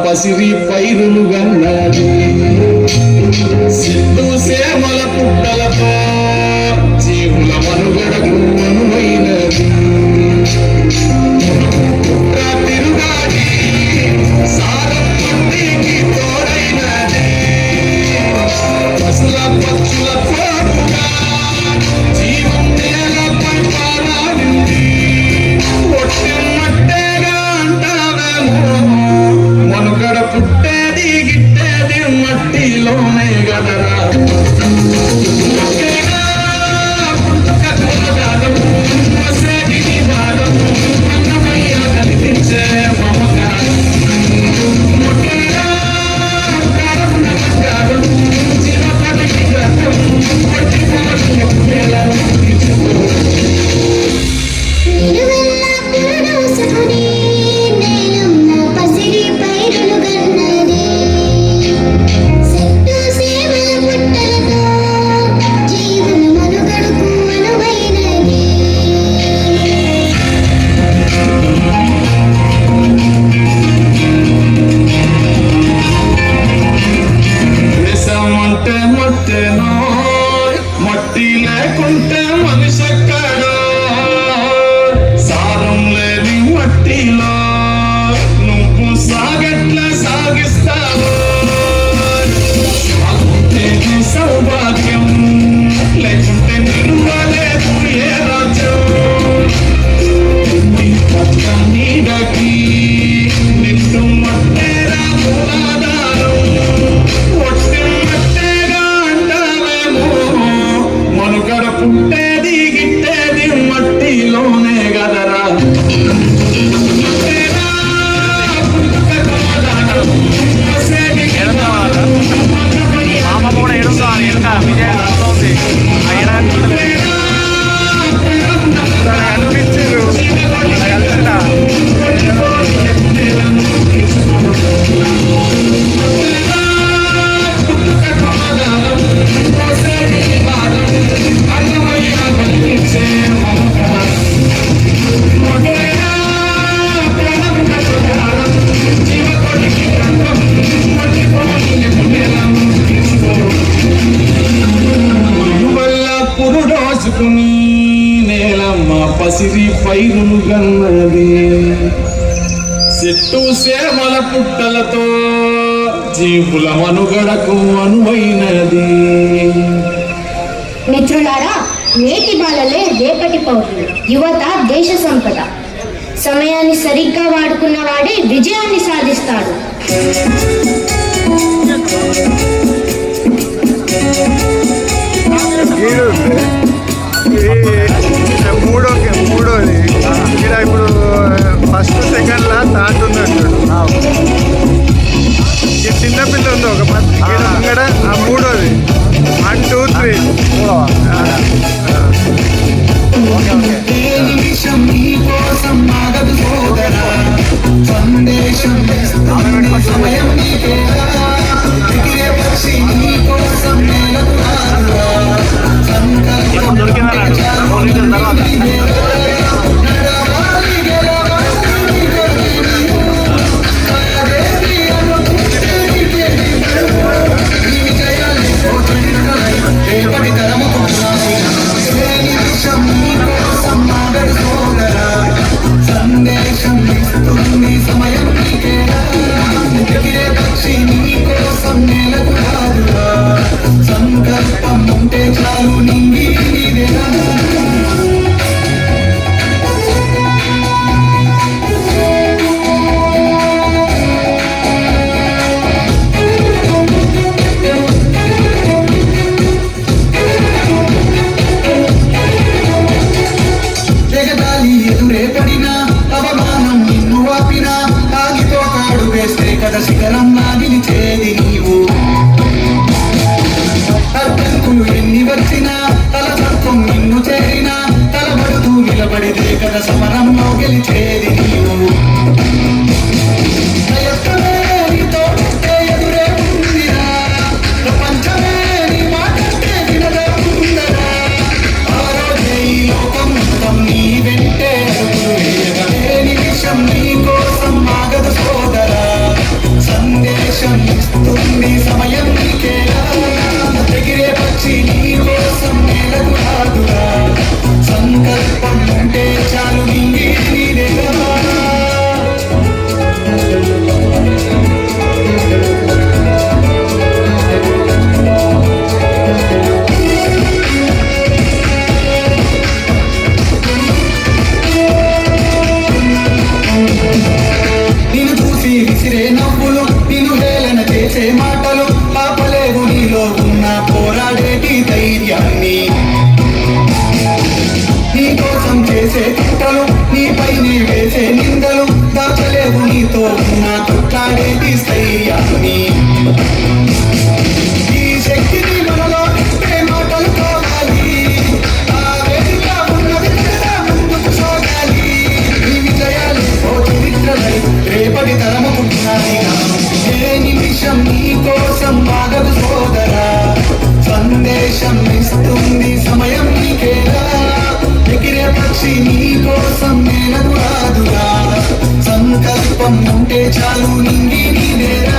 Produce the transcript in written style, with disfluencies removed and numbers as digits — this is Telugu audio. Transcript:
పసిరి పైరులు గన్నది సిద్ధు సేమల పుట్టలతో జీవుల మనుగడకు అనువైనది తిరుగాడి సారం పండికి తోడైనది పసుల పక్షుల తోడుగా జీవం నేలపై పారాడింది ఒట్టెమ్మట్టేగా అంటావేమో మనుగడ పుట్టేది గిట్టేది మట్టిలోనే గదరా మట్టి లేకుంటే మనిషెక్కడో సారం లేని మట్టిలో నువ్వు సాగట్ల సాగిస్తావు సౌభాగ్యం లేకుంటే నిలువలేదు ఏ రాజ్యం నీ పక్క నీడకి నిన్ను మట్టేరా మూలాధారం మనుగడ పుట్టేది గిట్టేది మట్టిలోనే గదరా మామ కూడా ఎడుతారు ఎడుక విజయం వస్తుంది అనిపించారు పురుడోసుకుని నేలమ్మ పసిరి పైరులు గన్నది చెట్టు సేమల పుట్టలతో జీవుల మనుగడకు అనువైనది. మిత్రులారా, నేటి బాలలే రేపటి పౌరులు. యువత దేశ సంపద. సమయాన్ని సరిగ్గా వాడుకున్న వాడే విజయాన్ని సాధిస్తాడు. మూడోది ఇక్కడ ఇప్పుడు ఫస్ట్ సెకండ్ లా థర్డ్ ఉన్నట్టు ఈ చిన్నపిల్ల ఉంది ఒక ఇక్కడ ఆ మూడోది 1 2 3 శిఖరం నాగిలిచేది నీవు. అడ్డంకులు ఎన్ని వచ్చినా తల తత్వం నిన్ను చేరినా తలబడుతూ నిలబడితే కదా సమరంలో కోసం నేనదు రాదురా సంకల్పం ఉంటే చాలు నింగి నీవేరా